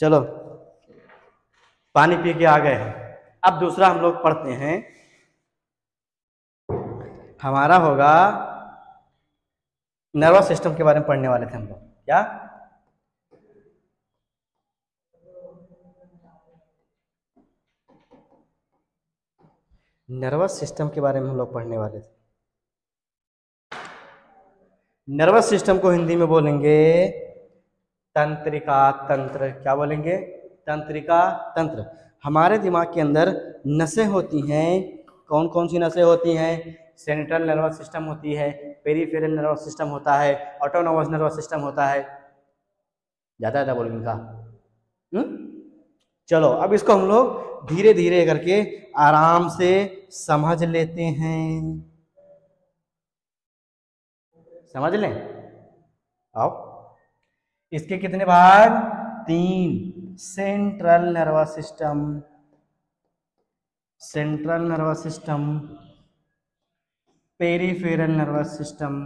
चलो पानी पी के आ गए हैं। अब दूसरा हम लोग पढ़ते हैं, हमारा होगा नर्वस सिस्टम के बारे में पढ़ने वाले थे हम लोग। क्या नर्वस सिस्टम के बारे में हम लोग पढ़ने वाले थे। नर्वस सिस्टम को हिंदी में बोलेंगे तंत्रिका तंत्र। क्या बोलेंगे? तंत्रिका तंत्र। हमारे दिमाग के अंदर नसें होती हैं। कौन कौन सी नसें होती हैं? सेंट्रल नर्वस सिस्टम होती है, पेरिफेरल नर्वस सिस्टम होता है, ऑटोनोमस नर्वस सिस्टम होता है। ज़्यादा बोलेंगे का? चलो अब इसको हम लोग धीरे धीरे करके आराम से समझ लेते हैं। समझ लें। आओ, इसके कितने भाग? 3। Central nervous system, central nervous system, peripheral nervous system,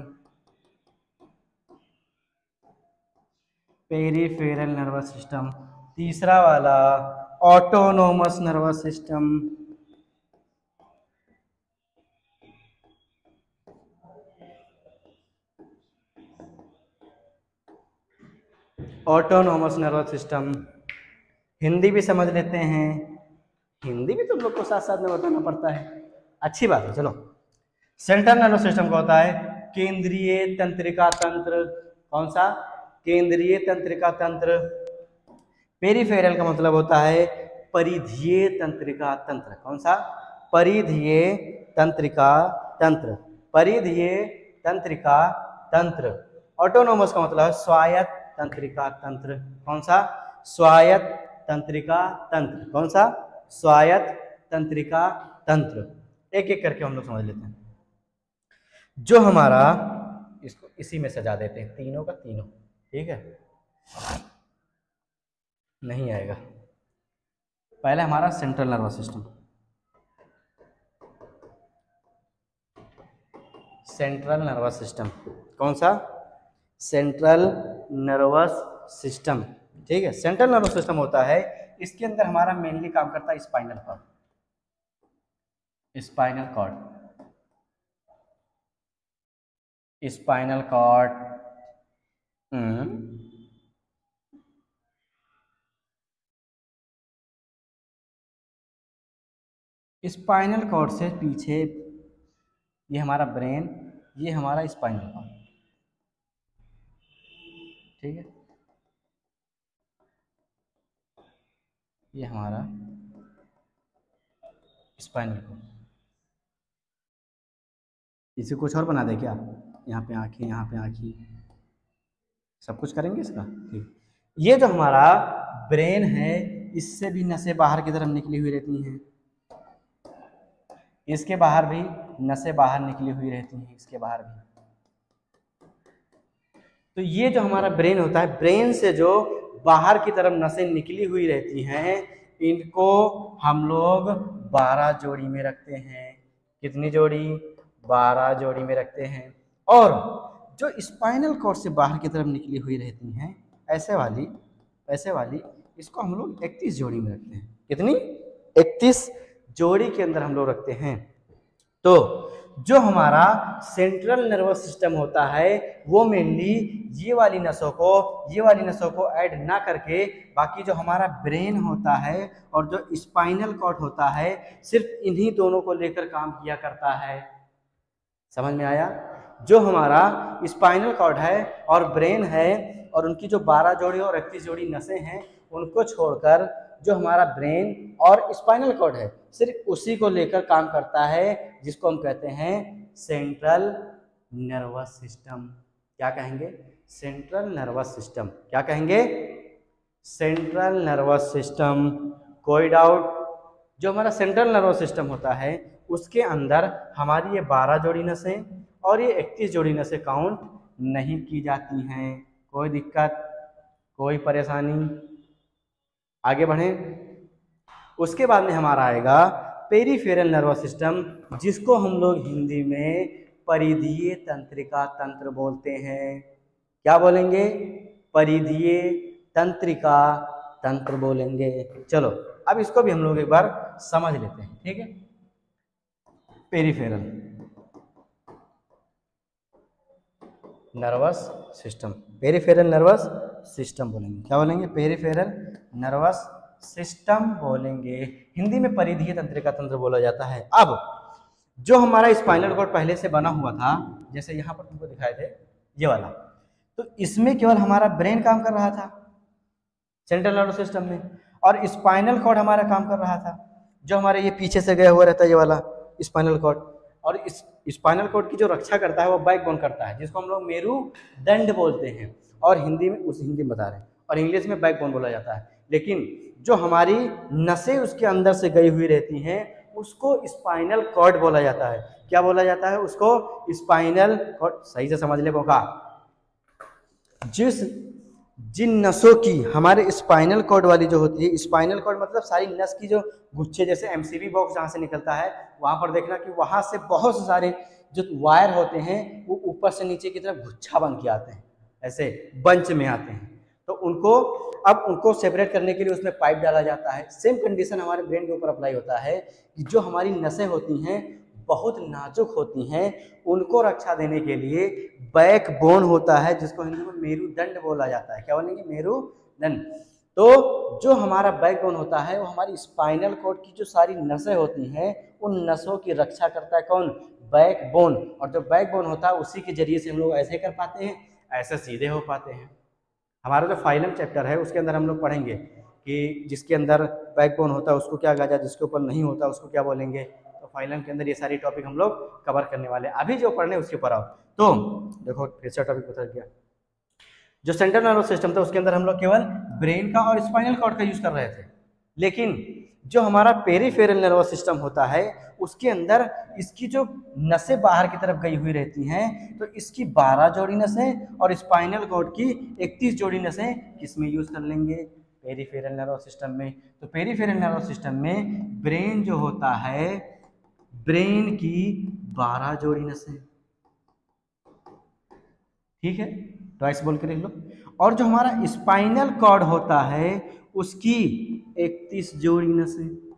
peripheral nervous system, तीसरा वाला autonomous nervous system, autonomous nervous system. Hindi भी समझ लेते हैं। हिंदी भी तुम लोग को साथ साथ में बताना पड़ता है, अच्छी बात है। चलो, सेंट्रल नर्वस सिस्टम का होता है केंद्रीय तंत्रिका तंत्र। कौन सा? केंद्रीय तंत्रिका तंत्र। पेरिफेरल का मतलब होता है परिधीय तंत्रिका तंत्र। कौन सा? परिधीय तंत्रिका तंत्र, परिधीय तंत्रिका तंत्र। ऑटोनोमस का मतलब है स्वायत्त तंत्रिका तंत्र। कौन सा? स्वायत्त तंत्रिका तंत्र। कौन सा? स्वायत्त तंत्रिका तंत्र। एक एक करके हम लोग समझ लेते हैं। जो हमारा, इसको इसी में सजा देते हैं, तीनों का तीनों। ठीक है, नहीं आएगा। पहले हमारा central nervous system, central nervous system. कौन सा? Central nervous system. ठीक है, सेंट्रल नर्वस सिस्टम होता है, इसके अंदर हमारा मेनली काम करता है spinal cord, spinal cord, spinal cord. Spinal cord से पीछे ये हमारा ब्रेन, ये हमारा स्पाइनल कॉर्ड। ठीक है, ये हमारा स्पाइनल कॉर्ड। इसे कुछ और बना दे क्या? यहाँ पे आँखें, यहाँ पे आँखें, सब कुछ करेंगे इसका। ठीक, ये जो हमारा ब्रेन है, इससे भी नसें बाहर की तरफ निकली हुई रहती हैं, इसके बाहर भी नसें बाहर निकली हुई रहती हैं, इसके बाहर भी। तो ये जो हमारा ब्रेन होता है, ब्रेन से जो बाहर की तरफ नसें निकली हुई रहती हैं, इनको हम लोग 12 जोड़ी में रखते हैं। कितनी जोड़ी? 12 जोड़ी में रखते हैं। और जो स्पाइनल कॉर्ड से बाहर की तरफ निकली हुई रहती हैं, ऐसे वाली, ऐसे वाली, इसको हम लोग 31 जोड़ी में रखते हैं। कितनी? 31 जोड़ी के अंदर हम लोग रखते हैं। तो जो हमारा सेंट्रल नर्वस सिस्टम होता है, वो मेनली ये वाली नसों को ऐड ना करके, बाकी जो हमारा ब्रेन होता है और जो स्पाइनल कॉर्ड होता है, सिर्फ इन्हीं दोनों को लेकर काम किया करता है। समझ में आया? जो हमारा स्पाइनल कॉर्ड है और ब्रेन है, और उनकी जो 12 जोड़ी और 31 जोड़ी नसें हैं, उनको छोड़कर जो हमारा ब्रेन और स्पाइनल कॉर्ड है, सिर्फ उसी को लेकर काम करता है, जिसको हम कहते हैं सेंट्रल नर्वस सिस्टम। क्या कहेंगे? Central nervous system. क्या कहेंगे? Central nervous system. कोई डाउट? जो हमारा सेंट्रल नर्वस सिस्टम होता है, उसके अंदर हमारी ये 12 जोड़ी नसें और ये 31 जोड़ी नसें काउंट नहीं की जाती हैं। कोई दिक्कत, कोई परेशानी? आगे बढ़ें। उसके बाद में हमारा आएगा पेरिफेरल नर्वस सिस्टम, जिसको हम लोग हिंदी में परिधीय तंत्रिका तंत्र बोलते हैं। क्या बोलेंगे? परिधीय तंत्रिका तंत्र बोलेंगे। चलो अब इसको भी हम लोग एक बार समझ लेते हैं, ठीक है। Peripheral nervous system, peripheral nervous system बोलेंगे, क्या बोलेंगे? पेरिफेरल नर्वस सिस्टम बोलेंगे। हिंदी में परिधीय तंत्रिका तंत्र बोला जाता है। अब जो हमारा स्पाइनल कॉर्ड पहले से बना हुआ था, जैसे यहाँ पर तुमको दिखाए थे ये वाला, तो इसमें केवल हमारा ब्रेन काम कर रहा था सेंट्रल नर्वस सिस्टम में, और स्पाइनल कॉर्ड हमारा काम कर रहा था, जो हमारे ये पीछे से गया हुआ रहता है ये वाला स्पाइनल कॉर्ड। और इस स्पाइनल कॉर्ड की जो रक्षा करता है वो बैकबोन करता है, जिसको हम लोग मेरुदंड बोलते हैं, और हिंदी में हिंदी में बता रहे हैं, और इंग्लिश में बैकबोन बोला जाता है। लेकिन जो हमारी नसें उसके अंदर से गई हुई रहती हैं उसको स्पाइनल कॉर्ड बोला जाता है। क्या बोला जाता है उसको? Spinal cord. सही से समझ ले बोका। जिन नसों की हमारे स्पाइनल कॉर्ड वाली जो होती है, स्पाइनल कॉर्ड मतलब सारी नस की जो गुच्छे, जैसे एमसीबी बॉक्स जहाँ से निकलता है वहाँ पर देखना कि वहाँ से बहुत से सारे जो वायर होते हैं वो ऊपर से नीचे की तरफ गुच्छा बन के आते हैं, ऐसे बंच में आते हैं। तो उनको सेपरेट करने के लिए उसमें पाइप डाला जाता है। सेम कंडीशन हमारे ब्रेन के ऊपर अप्लाई होता है कि जो हमारी नसें होती हैं बहुत नाजुक होती हैं, उनको रक्षा देने के लिए बैकबोन होता है, जिसको हिंदी में मेरुदंड बोला जाता है। क्या बोलेंगे? मेरुदंड। तो जो हमारा बैकबोन होता है वो हमारी स्पाइनल कॉर्ड की जो सारी नसें होती हैं उन नसों की रक्षा करता है। कौन? बैकबोन। और जो बैकबोन होता है उसी के जरिए से हम लोग ऐसे कर पाते हैं, ऐसे सीधे हो पाते हैं। हमारा जो फाइलम चैप्टर है उसके अंदर हम लोग पढ़ेंगे कि जिसके अंदर बैकबोन होता है उसको क्या कहा जाए, जिसके ऊपर नहीं होता उसको क्या बोलेंगे। तो फाइलम के अंदर ये सारी टॉपिक हम लोग कवर करने वाले हैं। अभी जो पढ़ने उसके ऊपर आओ। तो देखो फिर से टॉपिक बता दिया। जो सेंट्रल नर्वस सिस्टम था उसके अंदर हम लोग केवल ब्रेन का और स्पाइनल कॉर्ड का यूज कर रहे थे, लेकिन जो हमारा पेरिफेरल नर्वस सिस्टम होता है उसके अंदर इसकी जो नसें बाहर की तरफ गई हुई रहती हैं, तो इसकी 12 जोड़ी नसें और स्पाइनल कॉर्ड की 31 जोड़ी नसें किसमें यूज कर लेंगे? पेरिफेरल नर्वस सिस्टम में। तो पेरिफेरल नर्वस सिस्टम में ब्रेन जो होता है, ब्रेन की 12 जोड़ी नसें, ठीक है, ट्वाइस बोल के लिख लो। और जो हमारा स्पाइनल कॉर्ड होता है उसकी 31 जोड़ी नसें।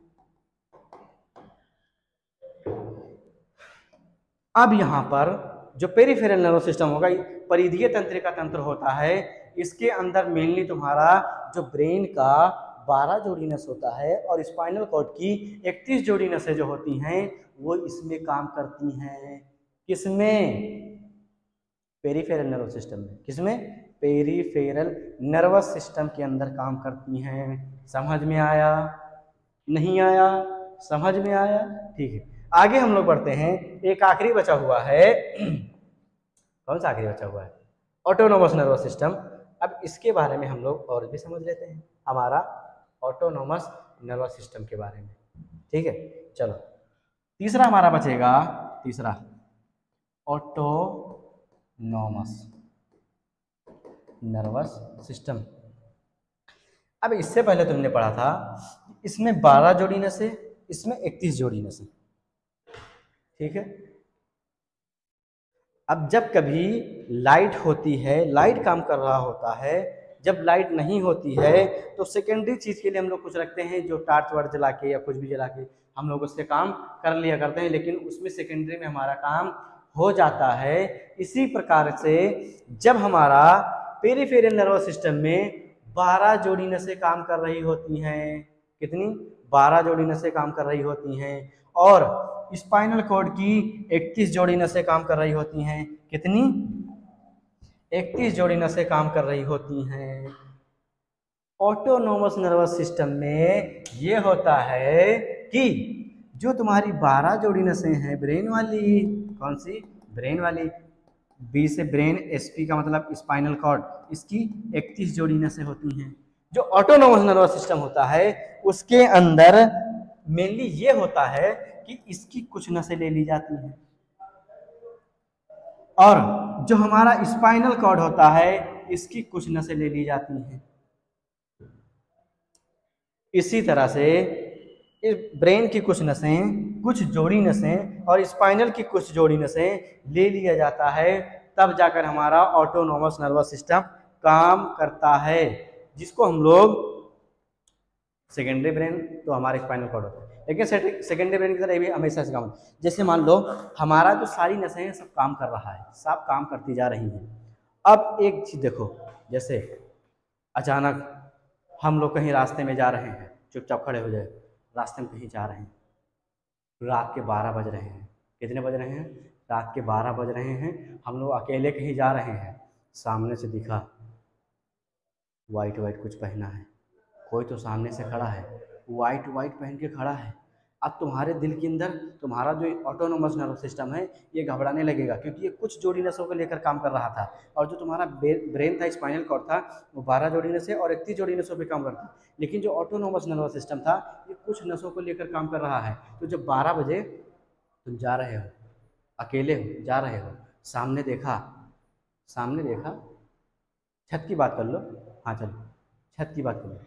अब यहां पर जो पेरिफेरल नर्वस सिस्टम होगा, परिधीय तंत्रिका तंत्र होता है, इसके अंदर मेनली तुम्हारा जो ब्रेन का 12 जोड़ी नस होता है और स्पाइनल कॉर्ड की 31 जोड़ी नसें जो होती हैं वो इसमें काम करती हैं। किसमें? पेरिफेरल नर्वस सिस्टम में। किसमें? पेरिफेरल नर्वस सिस्टम के अंदर काम करती हैं। समझ में आया? नहीं आया? समझ में आया? ठीक है, आगे हम लोग बढ़ते हैं। एक आखिरी बचा हुआ है। कौन सा आखिरी बचा हुआ है? Autonomous nervous system. अब इसके बारे में हम लोग और भी समझ लेते हैं, हमारा ऑटोनोमस नर्वस सिस्टम के बारे में। ठीक है, चलो तीसरा हमारा बचेगा, तीसरा ऑटोनोमस नर्वस सिस्टम। अब इससे पहले तुमने पढ़ा था इसमें 12 जोड़ी नसें, इसमें 31 जोड़ी नसें, ठीक है। अब जब कभी लाइट होती है, लाइट काम कर रहा होता है, जब लाइट नहीं होती है तो सेकेंडरी चीज के लिए हम लोग कुछ रखते हैं, जो टार्च वार्च जला के या कुछ भी जला के हम लोग उससे काम कर लिया करते हैं, लेकिन उसमें सेकेंडरी में हमारा काम हो जाता है। इसी प्रकार से जब हमारा पेरिफेरल नर्वस सिस्टम में 12 जोड़ी नसें काम कर रही होती हैं, कितनी? 12 जोड़ी नसें काम कर रही होती हैं, और स्पाइनल कॉर्ड की 31 जोड़ी नसें काम कर रही होती हैं। कितनी? 31 जोड़ी नसें काम कर रही होती हैं। ऑटोनोमस नर्वस सिस्टम में ये होता है कि जो तुम्हारी 12 जोड़ी नसें हैं ब्रेन वाली, कौन सी? ब्रेन वाली। बी से ब्रेन, एसपी का मतलब स्पाइनल कॉर्ड, इसकी 31 जोड़ी नसें होती हैं। जो ऑटोनोमस नर्वस सिस्टम होता है उसके अंदर मेनली ये होता है कि इसकी कुछ नसें ले ली जाती हैं, और जो हमारा स्पाइनल कॉर्ड होता है इसकी कुछ नसें ले ली जाती हैं। इसी तरह से ब्रेन की कुछ नसें, कुछ जोड़ी नसें और स्पाइनल की कुछ जोड़ी नसें ले लिया जाता है, तब जाकर हमारा ऑटोनोमस नर्वस सिस्टम काम करता है, जिसको हम लोग सेकेंडरी ब्रेन तो हमारे स्पाइनल कॉर्ड होता है, लेकिन सेकेंडरी ब्रेन की तरह ये भी हमेशा से काम होता है। जैसे मान लो हमारा जो सारी नसें हैं सब काम कर रहा है, सब काम करती जा रही हैं। अब एक चीज़ देखो, जैसे अचानक हम लोग कहीं रास्ते में जा रहे हैं, चुपचाप खड़े हो जाए, रास्ते में कहीं जा रहे हैं, रात के 12 बज रहे हैं, कितने बज रहे हैं? रात के 12 बज रहे हैं, हम लोग अकेले कहीं जा रहे हैं, सामने से दिखा वाइट वाइट कुछ पहना है, कोई तो सामने से खड़ा है, वाइट वाइट पहन के खड़ा है। अब तुम्हारे दिल के अंदर तुम्हारा जो ऑटोनोमस नर्वस सिस्टम है ये घबराने लगेगा, क्योंकि ये कुछ जोड़ी नसों को लेकर काम कर रहा था, और जो तुम्हारा ब्रेन था, स्पाइनल कॉर्ड था, वो 12 जोड़ी नसें और 31 जोड़ी नसों पे काम करता। लेकिन जो ऑटोनोमस नर्वस सिस्टम था ये कुछ नसों को लेकर काम कर रहा है। तो जब 12 बजे तुम जा रहे हो, अकेले हो, जा रहे हो, सामने देखा, छत की बात कर लो, हाँ चलो छत की बात कर लो,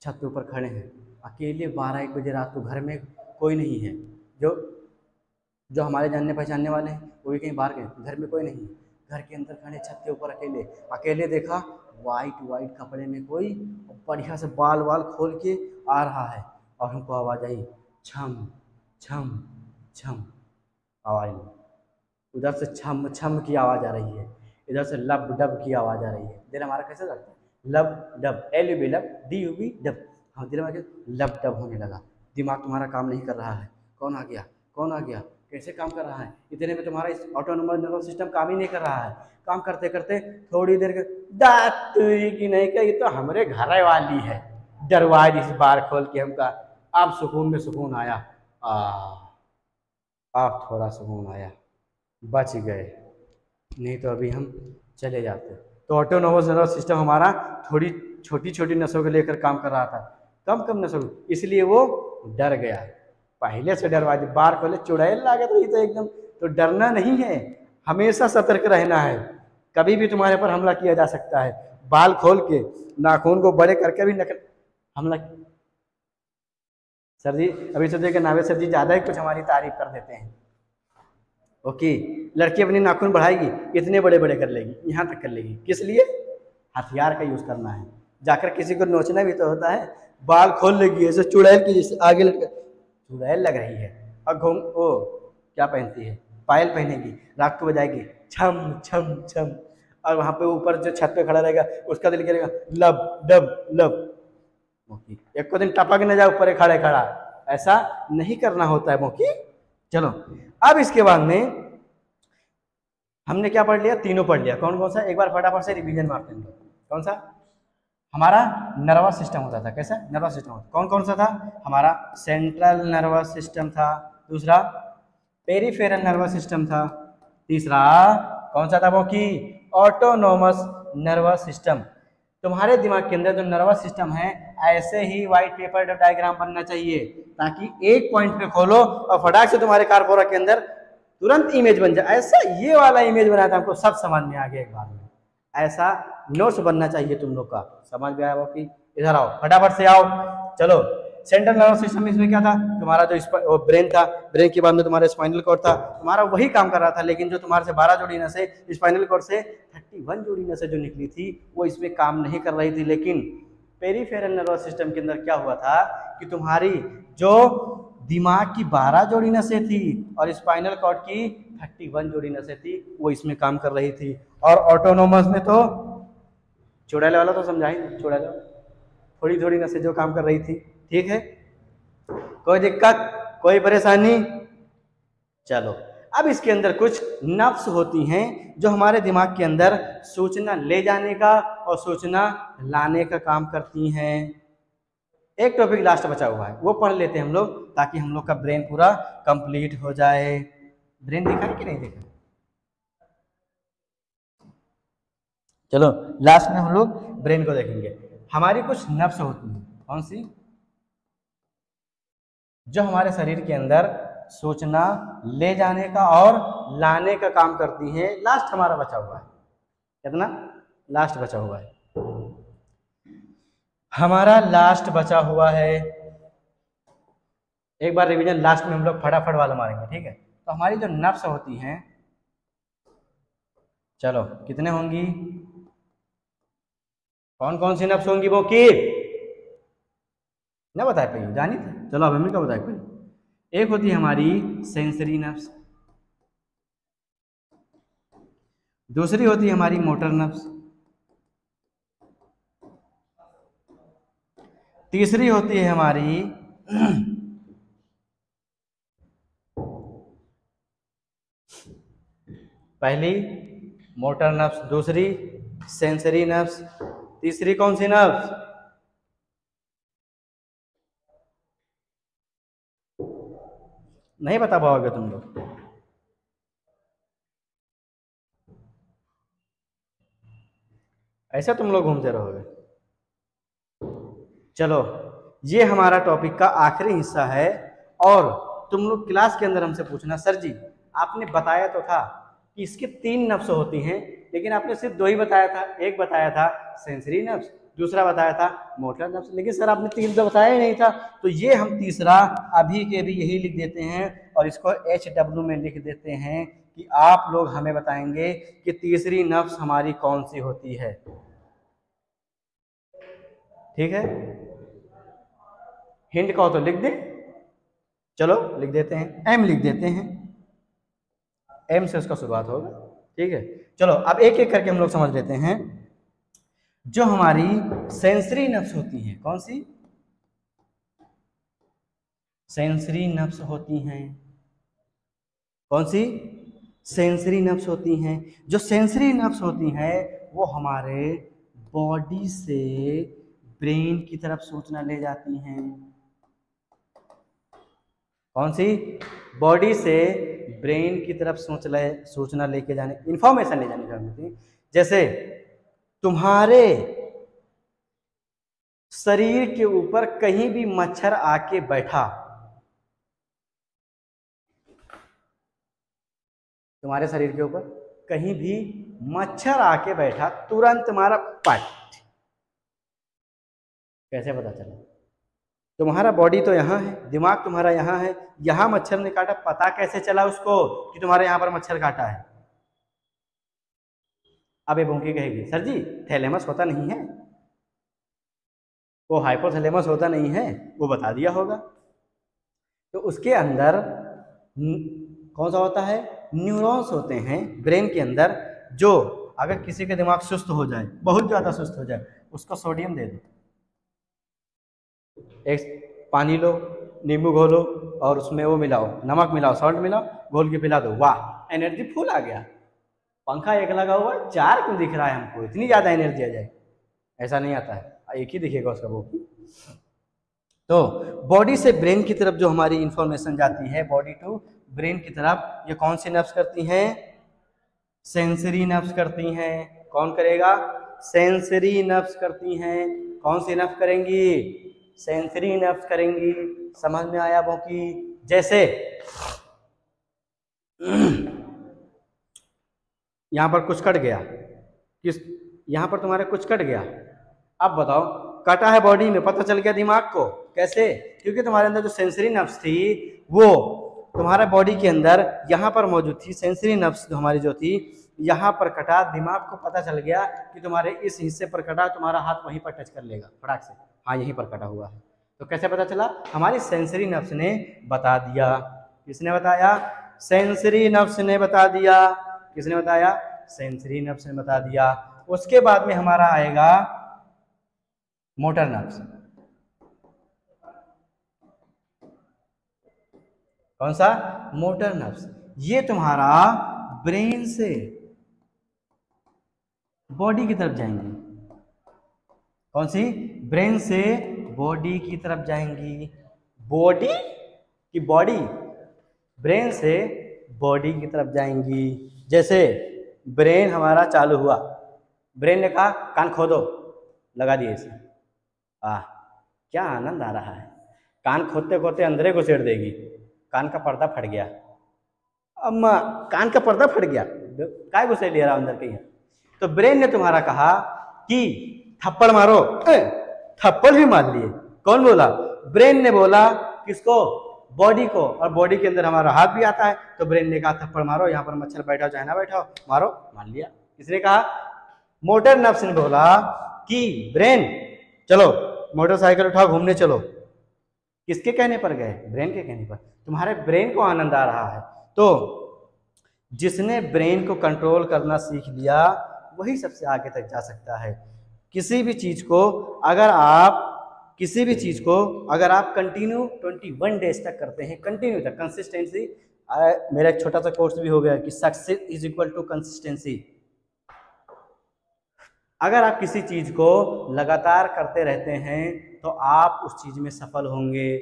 छत के ऊपर खड़े हैं अकेले, 12-1 बजे रात को, घर में कोई नहीं है, जो हमारे जानने पहचानने वाले हैं वो भी कहीं बाहर गए, घर में कोई नहीं है, घर के अंदर खड़े, छत के ऊपर अकेले देखा वाइट वाइट कपड़े में कोई बढ़िया से बाल वाल खोल के आ रहा है, और हमको आवाज़ आई, छम छम छम, आवाज़ आई, उधर से छम छम की आवाज़ आ रही है, इधर से लब डब की आवाज़ आ रही है। दिल हमारा कैसे लगता है? लब डब, LUB लब, DUB डब, हाँ दिल हमारा लब डब होने लगा। दिमाग तुम्हारा काम नहीं कर रहा है, कौन आ गया, कौन आ गया, कैसे काम कर रहा है? इतने में तुम्हारा इस ऑटोनोमस नर्वस सिस्टम काम ही नहीं कर रहा है। काम करते करते थोड़ी देर के दातुई की नहीं क्या, ये तो हमारे घर वाली है, दरवाजे इस बार खोल के हमका अब सुकून में सुकून आया, अब थोड़ा सुकून आया, बच गए, नहीं तो अभी हम चले जाते। तो ऑटोनोमस नर्वस सिस्टम हमारा थोड़ी छोटी छोटी नसों को लेकर काम कर रहा था, कम कम नसों, इसलिए वो डर गया, पहले से डरवा दी, बार खोले चुड़ैल लागत रही तो एकदम। तो डरना नहीं है, हमेशा सतर्क रहना है, कभी भी तुम्हारे पर हमला किया जा सकता है, बाल खोल के, नाखून को बड़े करके भी हमला। सर जी अभी सोचे कि नावे सर जी ज़्यादा ही कुछ हमारी तारीफ कर देते हैं। ओके, लड़की अपनी नाखून बढ़ाएगी, इतने बड़े बड़े कर लेगी, यहाँ तक कर लेगी, किस लिए? हथियार का यूज़ करना है, जाकर किसी को नोचना भी तो होता है, बाल खोल लेगी ऐसे चुड़ैल की जैसे, आगे लटका, चुड़ैल लग रही है, और घूम ओ क्या पहनती है, पायल पहनेगी, रात को बजाएगी छम छम छम, और वहाँ पे ऊपर जो छत पे खड़ा रहेगा उसका दिल करेगा लब डब लब। एक को दिन टपक न जाए ऊपर खड़े खड़ा, ऐसा नहीं करना होता है मौकी। चलो अब इसके बाद में हमने क्या पढ़ लिया, तीनों पढ़ लिया, कौन कौन सा, एक बार फटाफट से रिवीजन मारते हैं। कौन सा? हमारा नर्वस सिस्टम होता था, कैसा नर्वस सिस्टम होता, कौन कौन सा था? हमारा सेंट्रल नर्वस सिस्टम था, दूसरा पेरिफेरल नर्वस सिस्टम था, तीसरा कौन सा था वो कि ऑटोनोमस नर्वस सिस्टम। तुम्हारे दिमाग के अंदर जो नर्वस सिस्टम है ऐसे ही व्हाइट पेपर डायग्राम बनना चाहिए, ताकि एक पॉइंट पे खोलो और फटाक से तुम्हारे कारपोरा के अंदर तुरंत इमेज बन जाए। ऐसा ये वाला इमेज बनाया था, हमको सब समझ में आ गया एक बार में। ऐसा नोट्स बनना चाहिए तुम लोग का, समझ में आया वो कि इधर आओ फटाफट से आओ। चलो सेंट्रल नर्वस सिस्टम में इसमें क्या था, तुम्हारा जो ब्रेन था, ब्रेन के बाद में तुम्हारा स्पाइनल कॉर्ड था, तुम्हारा वही काम कर रहा था, लेकिन जो तुम्हारे से 12 जोड़ी नसें, स्पाइनल कॉर्ड से 31 जोड़ी नसें जो निकली थी वो इसमें काम नहीं कर रही थी। लेकिन पेरिफेरल नर्वस सिस्टम के अंदर क्या हुआ था कि तुम्हारी जो दिमाग की 12 जोड़ी नसें थी और स्पाइनल कॉर्ड की 31 जोड़ी नसें थी वो इसमें काम कर रही थी। और ऑटोनोमस में तो चुड़ैल वाला तो समझा ही, चुड़ैल थोड़ी थोड़ी नसें जो काम कर रही थी। ठीक है, कोई दिक्कत, कोई परेशानी? चलो अब इसके अंदर कुछ नर्व्स होती हैं जो हमारे दिमाग के अंदर सूचना ले जाने का और सूचना लाने का काम करती हैं। एक टॉपिक लास्ट बचा हुआ है वो पढ़ लेते हैं हम लोग, ताकि हम लोग का ब्रेन पूरा कंप्लीट हो जाए। ब्रेन देखा है कि नहीं देखा? चलो लास्ट में हम लोग ब्रेन को देखेंगे। हमारी कुछ नर्व्स होती हैं, कौन सी, जो हमारे शरीर के अंदर सूचना ले जाने का और लाने का काम करती हैं। लास्ट हमारा बचा हुआ है, कितना लास्ट बचा हुआ है हमारा, लास्ट बचा हुआ है। एक बार रिवीजन लास्ट में हम लोग फटाफट वाला मारेंगे, ठीक है? तो हमारी जो नर्व्स होती हैं, चलो कितने होंगी, कौन कौन सी नर्व्स होंगी वो की ना बताए पाइए, जानी थे। चलो अब हमें क्या बताए पाइए। एक होती है हमारी सेंसरी नर्व्स, दूसरी होती है हमारी मोटर नर्व्स, तीसरी होती है हमारी पहली मोटर नर्व्स, दूसरी सेंसरी नर्व्स, तीसरी कौन सी नर्व्स? नहीं बता पाओगे तुम लोग। ऐसा तुम लोग घूमते रहोगे। चलो ये हमारा टॉपिक का आखिरी हिस्सा है। और तुम लोग क्लास के अंदर हमसे पूछना, सर जी आपने बताया तो था कि इसके 3 नर्व्स होती हैं, लेकिन आपने सिर्फ 2 ही बताया था। एक बताया था सेंसरी नर्व्स, दूसरा बताया था मोटर नर्व्स, लेकिन सर आपने 3 तो बताया ही नहीं था। तो ये हम तीसरा अभी के भी यही लिख देते हैं और इसको HW में लिख देते हैं कि आप लोग हमें बताएंगे कि तीसरी नर्व्स हमारी कौन सी होती है। ठीक है, हिंट कहो तो लिख दे। चलो लिख देते हैं, एम लिख देते हैं, एम से उसका शुरुआत होगा। ठीक है, चलो अब एक एक करके हम लोग समझ लेते हैं। जो हमारी सेंसरी नर्व्स होती हैं, कौन सी सेंसरी नर्व्स होती हैं? कौन सी सेंसरी नर्व्स होती हैं? जो सेंसरी नर्व्स होती हैं वो हमारे बॉडी से ब्रेन की तरफ सूचना ले जाती हैं। कौन सी? बॉडी से ब्रेन की तरफ सूचना लेके जाने, इंफॉर्मेशन ले जाने का होती। जैसे तुम्हारे शरीर के ऊपर कहीं भी मच्छर आके बैठा, तुम्हारे शरीर के ऊपर कहीं भी मच्छर आके बैठा, तुरंत तुम्हारा पट, कैसे पता चला? तुम्हारा बॉडी तो यहाँ है, दिमाग तुम्हारा यहाँ है, यहाँ मच्छर ने काटा, पता कैसे चला उसको कि तुम्हारे यहाँ पर मच्छर काटा है? अब ये भूखी कहेगी सर जी थैलेमस होता नहीं है, वो हाइपोथैलेमस होता नहीं है, वो बता दिया होगा। तो उसके अंदर कौन सा होता है? न्यूरॉन्स होते हैं ब्रेन के अंदर, जो अगर किसी का दिमाग सुस्त हो जाए, बहुत ज़्यादा सुस्त हो जाए, उसको सोडियम दे दो, एक पानी लो, नींबू घोलो और उसमें वो मिलाओ, नमक मिलाओ, सॉल्ट मिलाओ, घोल के पिला दो, वाह एनर्जी फुल आ गया। पंखा एक लगा हुआ है, 4 क्यों दिख रहा है हमको? इतनी ज़्यादा एनर्जी आ जाए, ऐसा नहीं आता है, एक ही दिखेगा उसका वो। तो बॉडी से ब्रेन की तरफ जो हमारी इंफॉर्मेशन जाती है, बॉडी टू ब्रेन की तरफ, ये कौन सी नर्व्स करती हैं? सेंसरी नर्व्स करती हैं। कौन करेगा? सेंसरी नर्व्स करती हैं। कौन सी नर्व्स करेंगी? सेंसरी नर्व्स करेंगी। समझ में आया बाकी? जैसे यहां पर कुछ कट गया, किस यहां पर तुम्हारे कुछ कट गया, अब बताओ कटा है बॉडी में, पता चल गया दिमाग को, कैसे? क्योंकि तुम्हारे अंदर जो सेंसरी नर्व्स थी वो तुम्हारे बॉडी के अंदर यहाँ पर मौजूद थी। सेंसरी नर्व्स जो हमारी जो थी यहाँ पर कटा, दिमाग को पता चल गया कि तुम्हारे इस हिस्से पर कटा, तुम्हारा हाथ वहीं पर टच कर लेगा फटाक से, हाँ यहीं पर कटा हुआ है। तो कैसे पता चला? हमारी सेंसरी नर्व्स ने बता दिया। किसने बताया? सेंसरी नर्व्स ने बता दिया। किसने बताया? सेंसरी नर्व्स ने बता दिया। उसके बाद में हमारा आएगा मोटर नर्व्स। कौन सा? Motor nerves. ये तुम्हारा ब्रेन से बॉडी की तरफ जाएंगी। कौन सी? ब्रेन से बॉडी की तरफ जाएंगी। बॉडी की बॉडी, ब्रेन से बॉडी की तरफ जाएंगी। जैसे ब्रेन हमारा चालू हुआ, ब्रेन ने कहा कान खोदो, लगा दिए इसे, क्या आनंद आ रहा है, कान खोदते खोदते अंदरे को सेड़ देगी, कान का पर्दा फट गया। अम्मा कान का पर्दा फट गया, काय को से ले रहा अंदर के? तो ब्रेन ने तुम्हारा कहा कि थप्पड़ मारो, थप्पड़ भी मार लिए। कौन बोला? ब्रेन ने बोला। किसको? बॉडी को। और बॉडी के अंदर हमारा हाथ भी आता है, तो ब्रेन ने कहा थप्पड़ मारो, यहाँ पर मच्छर बैठा हो चाहे ना बैठा हो, मारो, मार लिया। किसने कहा? मोटर नर्व्स ने बोला कि ब्रेन चलो मोटरसाइकिल उठाओ घूमने चलो, किसके कहने पर गए? ब्रेन के कहने पर। तुम्हारे ब्रेन को आनंद आ रहा है। तो जिसने ब्रेन को कंट्रोल करना सीख लिया वही सबसे आगे तक जा सकता है। किसी भी चीज को अगर आप कंटिन्यू 21 डेज तक करते हैं, कंटिन्यू तक, कंसिस्टेंसी, मेरा एक छोटा सा कोर्स भी हो गया कि success is equal to consistency. अगर आप किसी चीज को लगातार करते रहते हैं तो आप उस चीज में सफल होंगे।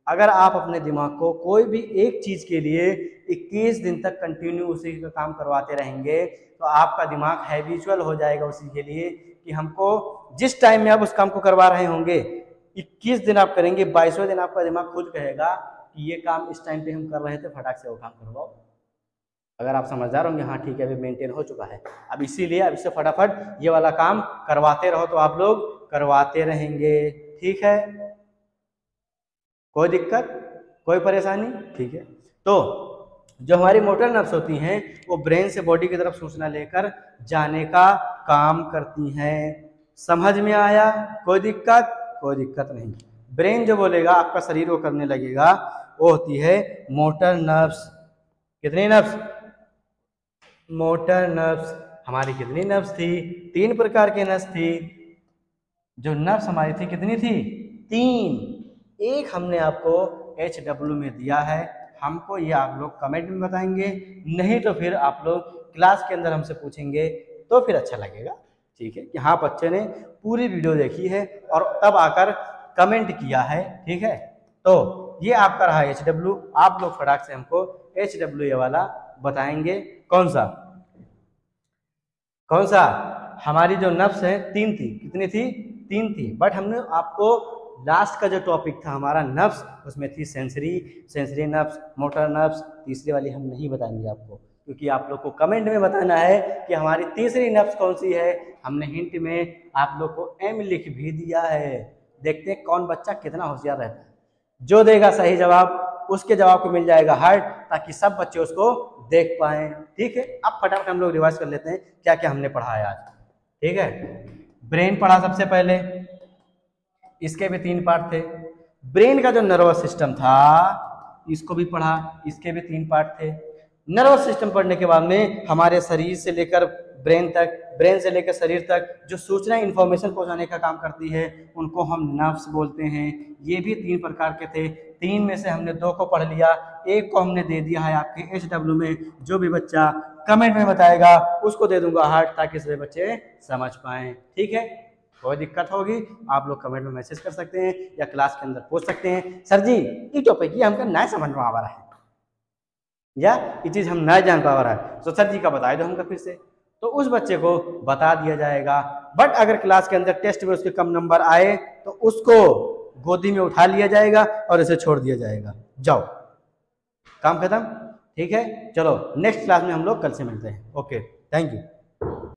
अगर आप अपने दिमाग को कोई भी एक चीज के लिए 21 दिन तक कंटिन्यू उसी का काम करवाते रहेंगे तो आपका दिमाग हैबिचुअल हो जाएगा उसी के लिए कि हमको जिस टाइम में आप उस काम को करवा रहे होंगे 21 दिन आप करेंगे, 22वें दिन आपका दिमाग खुद कहेगा कि ये काम इस टाइम पे हम कर रहे थे, फटाक से वो काम करवाओ। अगर आप समझदार होंगे, हाँ ठीक है अभी मेंटेन हो चुका है, अब इसीलिए अब इससे फटाफट ये वाला काम करवाते रहो, तो आप लोग करवाते रहेंगे। ठीक है, कोई दिक्कत, कोई परेशानी? ठीक है। तो जो हमारी मोटर नर्व्स होती हैं वो ब्रेन से बॉडी की तरफ सूचना लेकर जाने का काम करती हैं। समझ में आया? कोई दिक्कत? कोई दिक्कत नहीं। ब्रेन जो बोलेगा आपका शरीर वो करने लगेगा, वो होती है मोटर नर्व्स। कितनी नर्व्स? Motor nerves. हमारी कितनी नर्व्स थी? 3 प्रकार की नर्व्स थी। जो नर्व्स हमारी थी कितनी थी? 3। एक हमने आपको HW में दिया है, हमको ये आप लोग कमेंट में बताएंगे, नहीं तो फिर आप लोग क्लास के अंदर हमसे पूछेंगे तो फिर अच्छा लगेगा। ठीक है कि हाँ बच्चे ने पूरी वीडियो देखी है और तब आकर कमेंट किया है। ठीक है, तो ये आपका रहा HW। आप लोग फटाक से हमको HW ये वाला बताएंगे। कौन सा? हमारी जो नर्व्स है 3 थी। कितनी थी? 3 थी। बट हमने आपको लास्ट का जो टॉपिक था हमारा नर्व्स, उसमें थी सेंसरी नर्व्स, मोटर नर्व्स। तीसरी वाली हम नहीं बताएंगे आपको, क्योंकि आप लोग को कमेंट में बताना है कि हमारी तीसरी नर्व्स कौन सी है। हमने हिंट में आप लोग को M लिख भी दिया है। देखते हैं कौन बच्चा कितना होशियार रहता है। जो देगा सही जवाब उसके जवाब को मिल जाएगा हार्ट, ताकि सब बच्चे उसको देख पाएं। ठीक है, अब फटाफट हम लोग रिवाइज कर लेते हैं क्या क्या हमने पढ़ा है आज। ठीक है, ब्रेन पढ़ा सबसे पहले, इसके भी 3 पार्ट थे। ब्रेन का जो नर्वस सिस्टम था इसको भी पढ़ा, इसके भी 3 पार्ट थे। नर्वस सिस्टम पढ़ने के बाद में हमारे शरीर से लेकर ब्रेन तक, ब्रेन से लेकर शरीर तक जो सूचना इंफॉर्मेशन पहुंचाने का काम करती है उनको हम नर्व्स बोलते हैं। ये भी 3 प्रकार के थे। 3 में से हमने 2 को पढ़ लिया, 1 को हमने दे दिया है आपके HW में। जो भी बच्चा कमेंट में बताएगा उसको दे दूंगा हार्ट, ताकि सभी बच्चे समझ पाएं। ठीक है, कोई दिक्कत होगी आप लोग कमेंट में मैसेज कर सकते हैं या क्लास के अंदर पूछ सकते हैं, सर जी ये टॉपिक ये हमको नहीं समझ में आ रहा है या ये चीज़ हम नहीं जान पा रहा है, तो सर जी का बताए दो हमको फिर से, तो उस बच्चे को बता दिया जाएगा। बट अगर क्लास के अंदर टेस्ट में उसके कम नंबर आए तो उसको गोदी में उठा लिया जाएगा और इसे छोड़ दिया जाएगा। जाओ, काम खत्म। ठीक है, चलो नेक्स्ट क्लास में हम लोग कल से मिलते हैं। Okay, thank you.